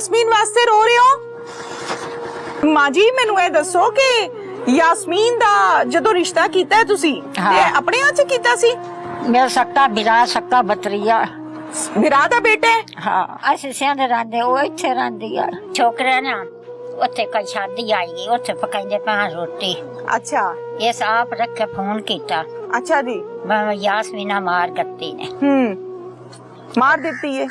यास्मीन वास्ते रो रहे हो? माँ जी मैनू ये दसो कि यास्मीन दा जदों रिश्ता कीता है तुसी ते अपने हाथ च कीता सी? मेरा सक्का बिरा सक्का बतरिया विराह दा बेटा है? हाँ असि सिंध रहिंदे वो इत्थे रहिंदी आ छोकरा ना उत्थे कल शादी आई उत्थे पकाइंदे पां रोटी। अच्छा इस आप रखे फोन कीता। अच्छा जी। मैं यास्मीना मार गत्ती ने मार देती है।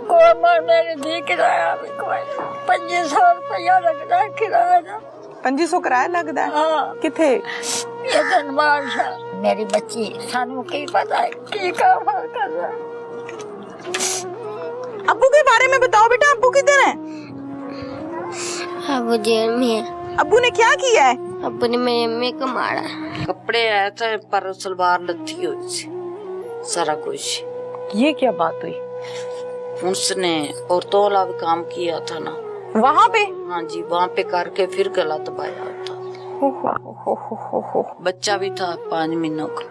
को मार मेरे दी किराया भी कोई 500 रुपया लगदा किराया दा। 500 किराया लगदा है? हाँ किथे? ये धनबाद शहर। मेरी बच्ची सानू की पता है की काम कर रहा। अब्बू के बारे में बताओ बेटा, अब्बू किधर है? अबू जेल में है। अब्बू ने क्या किया है? अबू ने मेरी अम्मी को मारा। कपड़े आए थे पर सलवार लत्थी हुई थी, सारा कुछ। ये क्या बात हुई? उसने औरतों वाला भी काम किया था ना वहाँ पे? हाँ जी, वहाँ पे करके फिर गला दबाया था। हो। बच्चा भी था 5 महीनों का।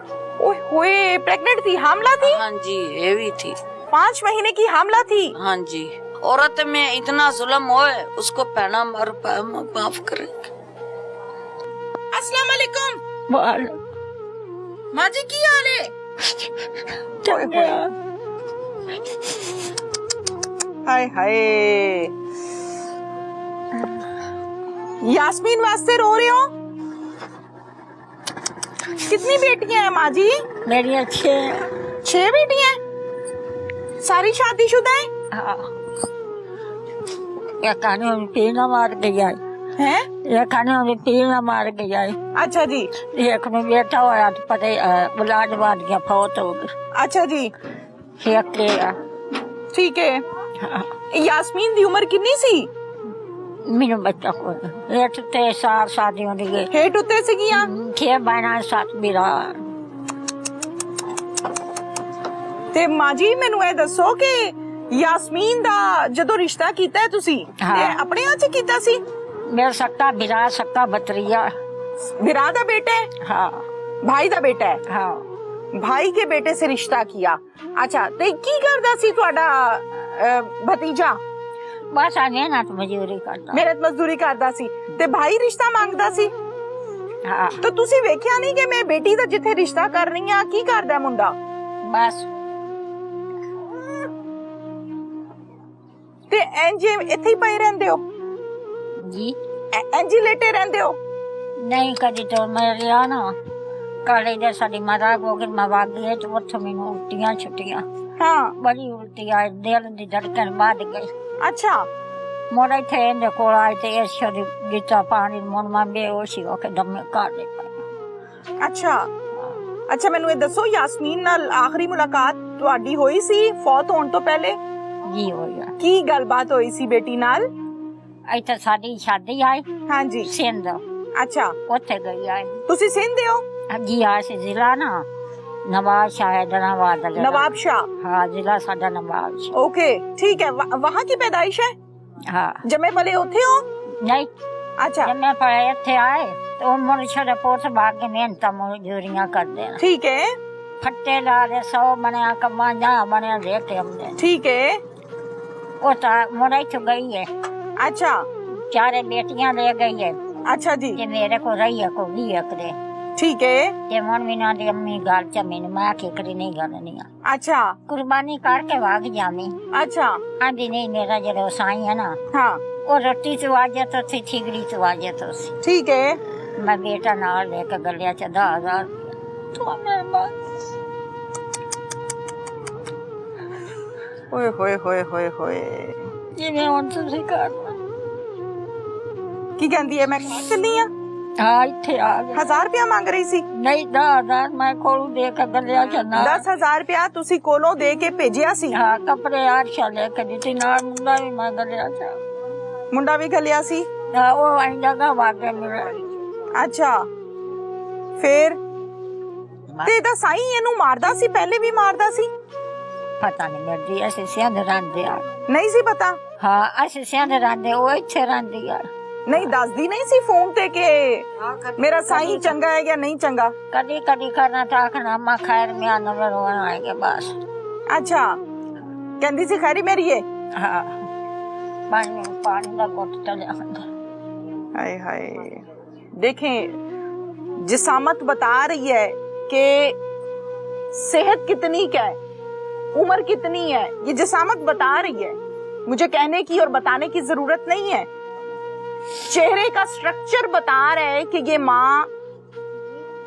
ओए प्रेग्नेंट थी, हामला थी? हाँ जी, ये भी थी। 5 महीने की हामला थी? हाँ जी। औरत में इतना जुल्म होए उसको पहना मर माफ करेंगे। अस्सलाम वालेकुम। माँ जी की हाल है? हाय हाय। यास्मीन वास्ते रो रहे हो? कितनी बेटियां हैं माँ जी? मेरी 6 बेटियां? सारी शादीशुदा है? हाँ ये कानून पीना मार गया हैं? ये कानून पीना मार गया है। अच्छा जी। एक में बेटा होया तो पता बुलाज बाद गया फौत हो गई। अच्छा जी एक के ठीक है। यास्मीन दी उम्र कितनी सी? मेरे बच्चा को हेठ ते 4 शादी होंदी गई। हेठ उत्ते सीगियां? 6 बहना 7 बिरा। ते माँ जी मैनू ये दसो कि यास्मीन दा जदों रिश्ता कीता है तुसी ते अपने हाथ च कीता सी? मेरा सक्का बिरा सक्का बतरिया। विराह दा बेटा है? हाँ भाई दा बेटा है? हाँ भाई के बेटे से रिश्ता किया। अच्छा ते की करदा सी तुहाडा भतीजा? बस आ मेहनत मजदूरी करता। मेहनत मजदूरी करदा सी ते भाई रिश्ता मांगदा सी? हाँ तो तुसी वेख्या नहीं कि मैं बेटी दा जिथे रिश्ता कर रही हां की करदा मुंडा? बस ते एंजे इथे ही पए रहंदे हो? जी एंजी लेटे रहंदे हो? नहीं कभी तो मैं लिया ना कल इधर साड़ी माता को अगर मवा गई तो उठो मैंने उल्टियां छुट्टियां। हाँ बड़ी उल्टी आई दिल दी धड़कन बढ़ गई। अच्छा मोड़ा थे इंदे कोल आई ते ऐसे गिचा पानी मन में बेहोशी होके दम काट दे पाया। अच्छा अच्छा मैनू ये दसो यास्मीन नाल आखिरी मुलाकात तुहाडी होई सी फौत होने तो पहले? जी हो गया। की गलबात होई सी बेटी नाल? इत्थे साडी शादी आई हाँ जी। सिंध अच्छा उत्थे गई आई। तुसी सिंध हो? जी आ से जिला ना नवाब शाह हैदराबाद। नवाब शाह? हाँ जिला साडा नवाब शाह। ओके ठीक है। वहाँ की पैदाइश है? हाँ जमे पले उथे हो? नहीं अच्छा जब मैं पढ़े इत्थे आए तो मुझे छोटे पोत भाग के मेहनत मजदूरियां कर देना। ठीक है। फट्टे ला दे 100 बने कमा जा बने देते हमने। ठीक है। वो मोड़ा तो गई है। अच्छा 4 बेटियां ले गई है। अच्छा जी। ये मेरे को रही है को भी करे। ठीक है। ये मन बिना दी अम्मी गाल च मैंने मां के करी नहीं गलनी। अच्छा कुर्बानी करके भाग जामी। अच्छा आंधी नहीं मेरा जरा साई है ना। हाँ वो रोटी तो आ जाता थी ठिगड़ी तो आ जाता थी। ठीक है। मैं बेटा नाल लेकर गलिया च 10,000 तो मेरे मां ओए होए होए होए होए ये मैं उनसे सिखा की कहती है मैं चली हां? हाँ इत्थे आ गए। 1000 रुपया मांग रही सी? नहीं 10,000 मैं कोलू दे के गलिया च ना। 10,000 रुपया तुसी कोलों दे के भेजिया सी? हाँ कपड़े आरशा लेके दी नाल मुंडा भी मैं गलिया च। मुंडा भी गलिया सी? हाँ वो आई जगह वागे मेरा। अच्छा फिर ते दा साई एनू मारदा सी? पहले भी मारदा सी? पता नहीं मेरी ऐसे सिंध रंदे आ नहीं सी पता? हाँ ऐसे सिंध रंदे वो इत्थे रंदी यार। नहीं दसदी नहीं सी फोन ते के मेरा साई चंगा है या नहीं चंगा? कदी कदी करना था आखना अम्मा खैर में आना में रोना आएगा बस। अच्छा कहंदी सी खैरी मेरी है? हाँ पानी का घुट चलिया अंदर। हाय हाय, देखें जिसामत बता रही है कि सेहत कितनी क्या है, उम्र कितनी है, ये जिसामत बता रही है। मुझे कहने की और बताने की जरूरत नहीं है। चेहरे का स्ट्रक्चर बता रहा है कि ये माँ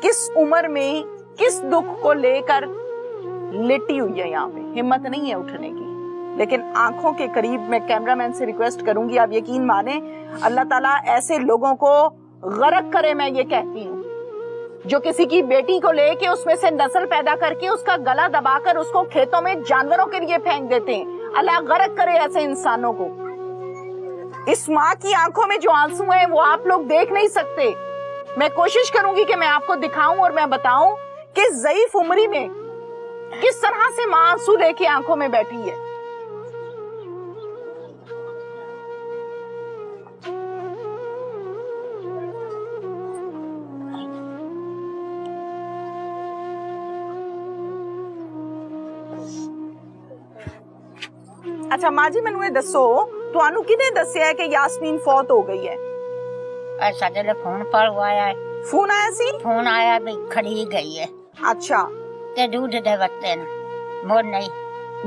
किस उम्र में किस दुख को लेकर लेटी हुई है। यहाँ पे हिम्मत नहीं है उठने की, लेकिन आंखों के करीब मैं कैमरामैन से रिक्वेस्ट करूंगी, आप यकीन माने अल्लाह ताला ऐसे लोगों को गरक करे, मैं ये कहती हूँ, जो किसी की बेटी को लेके उसमें से नस्ल पैदा करके उसका गला दबाकर उसको खेतों में जानवरों के लिए फेंक देते हैं। अल्लाह गरक करे ऐसे इंसानों को। इस माँ की आंखों में जो आंसू हैं वो आप लोग देख नहीं सकते। मैं कोशिश करूंगी कि मैं आपको दिखाऊं और मैं बताऊं कि ज़ईफ उम्री में किस तरह से माँ आंसू लेके आंखों में बैठी है। अच्छा माँ जी, मैनू ये दसो, ਤੁਹਾਨੂੰ किने दस्या है कि यास्मीन फौत हो गई है? ऐसा जब फोन पर आया है, फोन आया सी? फोन आया भी खड़ी गई है। अच्छा, ते दूध दे बत्ते न मोर नहीं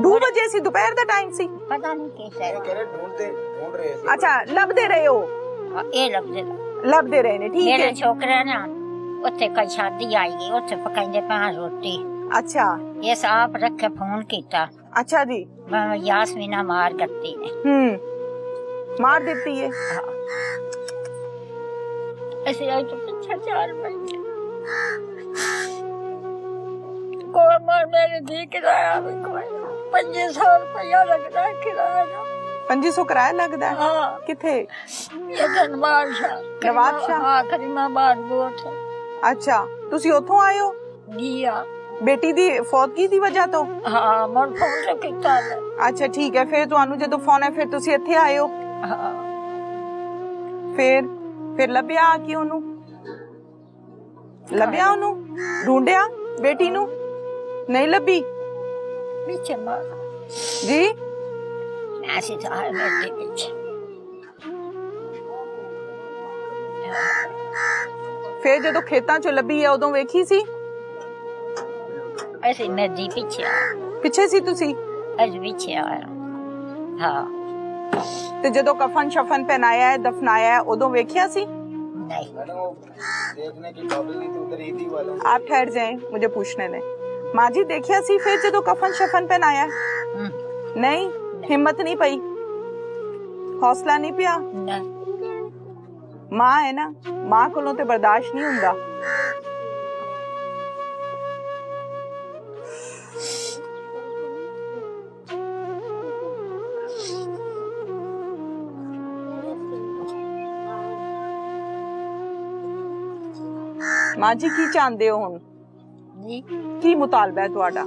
2 बजे सी, दोपहर दा टाइम सी, पता नहीं कैसे ढूंढ रहे थे। अच्छा लभदे रहे हो? ये लभदे रहे ने, ठीक मेरे है। छोकरे ना उत्थे कई शादी आई गई, उत्थे पकाइंदे पां रोटी, अच्छा ये साफ रखे फोन कीता, अच्छा जी, मैं यास्मीना मार गत्ती ने मार देती है। ऐसे आई तो पीछे 4 बजे कोई मार मेरे दी किराया भी कोई 500 रुपया लगता है किराया। 2500 किराया लगदा है? हाँ किथे? ये नवाब शाह? हाँ करीमाबाद बोट है। अच्छा, तुसी उथों आए हो दिया बेटी दी फौतगी दी वजह तो? हाँ मोर फोन से किता है। अच्छा ठीक है, फिर ਤੁਹਾਨੂੰ ਜਦੋਂ ਫੋਨ ਹੈ ਫਿਰ ਤੁਸੀਂ ਇੱਥੇ ਆਏ ਹੋ? हाँ ਫਿਰ ਲੱਭਿਆ ਆ ਕੇ ਉਹਨੂੰ? ਲੱਭਿਆ ਉਹਨੂੰ? ਢੂੰਡਿਆ ਬੇਟੀ ਨੂੰ? ਨਹੀਂ ਲੱਭੀ? पीछे मार ਜੀ ऐसे तो है मेरे पीछे। ਫਿਰ ਜਦੋਂ ਖੇਤਾਂ ਚੋਂ ਲੱਭੀ ਹੈ ਉਦੋਂ ਵੇਖੀ ਸੀ? ऐसे मेरे पीछे आया, ਪਿੱਛੇ ਸੀ ਤੁਸੀਂ? ऐसे पीछे आया। हाँ ਤੇ ਜਦੋਂ ਕਫਨ ਸ਼ਫਨ ਪਹਿਨਾਇਆ ਹੈ, ਦਫਨਾਇਆ ਹੈ, ਉਦੋਂ ਵੇਖਿਆ ਸੀ? नहीं देखने की काबिल नहीं थी, उधर ईदी वाला। आप ठहर जाएं, मुझे पूछने दें। माँ जी देखिया सी फिर ਜਦੋਂ कफन शफन पहनाया? नहीं, हिम्मत नहीं पई, हौसला नहीं पिया? नहीं माँ है ना, माँ कोलों ते बर्दाश्त नहीं हुंदा। माँ जी की चाहते हो हुण? जी की मुतालबा है तुहाडा?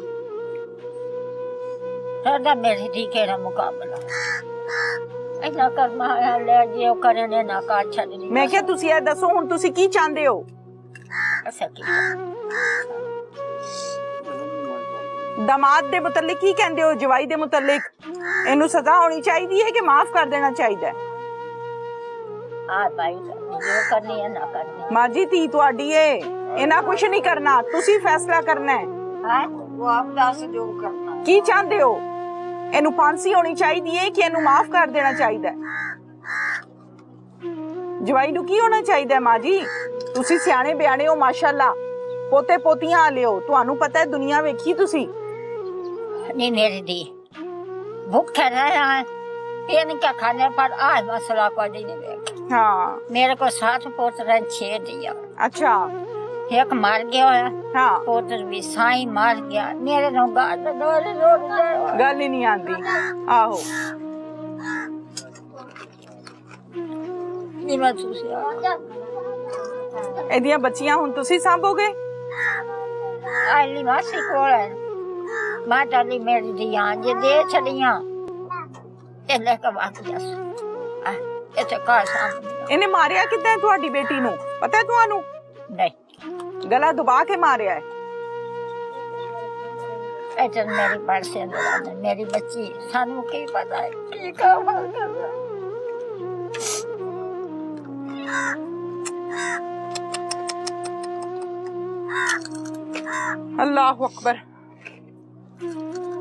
साडा मेरी धी केड़ा मुकाबला ऐसा करना है ले जियो करने ना का छड़नी। मैं क्या तुसी ये दसो हुण तुसी की चाहते हो? ऐसा की दमाद दे मुतल्लिक की कहंदे हो? जवाई दे मुतल्लिक इनू सजा होनी चाहिए है कि माफ कर देना चाहिए? हाँ भाई जो करनी है ना करनी। माँ जी धी तुहाडी है, इना कुछ नहीं करना, तुसी फैसला करना है। हाँ वो आप दस जो करना की चाहते हो? इनू फांसी होनी चाहिए कि इनू माफ कर देना चाहिए? जवाई नू की होना चाहिए? माँ जी तुसी सियाने बयाने हो माशाल्लाह, पोते पोतियां आले हो, तुहानू पता है दुनिया वेखी तुसी। नहीं मेरी दी भूखे रहे हैं, ये नहीं क्या खाने पर आज मसला को नहीं देख। हाँ मेरे को 7 पोत्र 6 दिया। अच्छा एक मार गया है, हाँ पोत्र भी साई मार गया, मेरे नो गाल डोरे रोड गया। गल ही नहीं आती। आहो नहीं मैं तुसी एदियां बच्चियां हुण तुसी सांभोगे? आली मासी कोल है माता ली मेरी दियां जे दे छड़ियां ए लेके वापस आ इथे कार सामने। इन्हें मारिया कितना है तुहाडी बेटी नू? पता है तुहानू? नहीं गला दबा के मारिया है। ऐसे मेरी पर्स से मेरी बच्ची सानू की पता है की काम कर रहा अल्लाह अकबर।